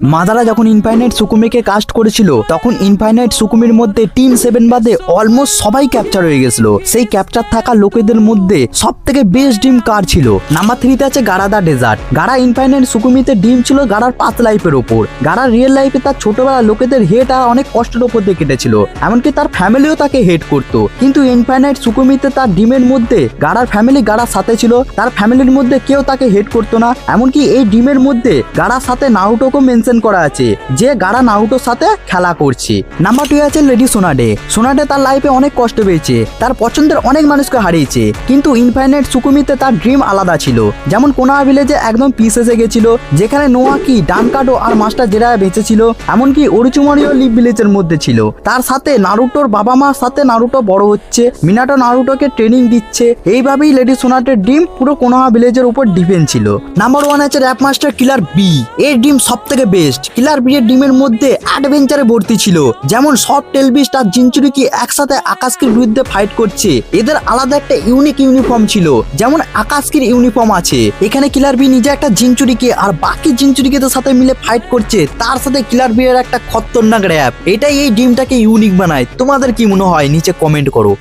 Madara যখন infinite সুকুমিকে caste করেছিল তখন ইনফাইনাইট সুকুমির মধ্যে টিম 7 বাদে অলমোস্ট সবাই ক্যাপচার হয়ে গেছিল। সেই ক্যাপচার থাকা লোকেদের মধ্যে সব থেকে বেস্ট ডিম কার ছিল? নাম্বার 3 তে আছে গাড়া দা ডেজার্ট। গাড়া ইনফাইনাইট সুকুমিতে ডিম ছিল গাড়ার পাঁচ লাইফের ওপর। গাড়া রিয়েল লাইফে তার ছোটবেলা লোকেদের হেট আর অনেক কষ্টের ওপর দিয়ে কেটেছিল, এমনকি তার ফ্যামিলিও তাকে হেট করতো। কিন্তু ইনফাইনাইট সুকুমিতে তার ডিমের মধ্যে গাড়ার ফ্যামিলি গাড়ার সাথে ছিল, তার ফ্যামিলির মধ্যে কেউ তাকে হেট করতো না। এমনকি এই ডিমের মধ্যে গাড়ার সাথে নারুটোকে মেনশন করা আছে যে গাড়া নারুটোর সাথে খেলা করছে। নাম্বার 2 আছে লেডি সোনাডে। সোনাডে তার লাইফে অনেক কষ্ট পেয়েছে, তার পছন্দের অনেক মানুষকে হারিয়েছে, কিন্তু ইনফাইনাইট সুকুমিতে তার ড্রিম আলাদা ছিল। যেমন কোনোয়া ভিলেজে একদম পিস এসে গেছিল, যেখানে নোয়াকি, ডানকাডো আর মাস্টার জেরা বেঁচে ছিল। এমনকি ওরুচুমারিও লিভ ভিলেজের মধ্যে ছিল। তার সাথে নারুটোর বাবা মার সাথে নারুটো বড় হচ্ছে, মিনাটো নারুটোকে ট্রেনিং দিচ্ছে। এইভাবেই লেডি সোনাটের ড্রিম পুরো কোনোয়া ভিলেজের উপর ডিপেন্ড ছিল। নাম্বার 1 আছে র্যাপ মাস্টার কিলার বি। এর ড্রিম সব থেকে বেস্ট। কিলার বি এর ডিমের মধ্যে অ্যাডভেঞ্চারে ভর্তি ছিল, যেমন সব টেলবিস্ট আর জিনচুরিকি একসাথে আকাশকির বিরুদ্ধে ফাইট করছে। এদের আলাদা একটা ইউনিক ইউনিফর্ম ছিল, যেমন আকাশকির ইউনিফর্ম আছে। এখানে কিলার বি নিজে একটা জিনচুরিকে আর বাকি জিনচুরিকেদের সাথে মিলে ফাইট করছে, তার সাথে কিলার বি এর একটা খতরনাক র্যাপ। এটাই এই ডিমটাকে ইউনিক বানায়। তোমাদের কি মনে হয় নিচে কমেন্ট করো।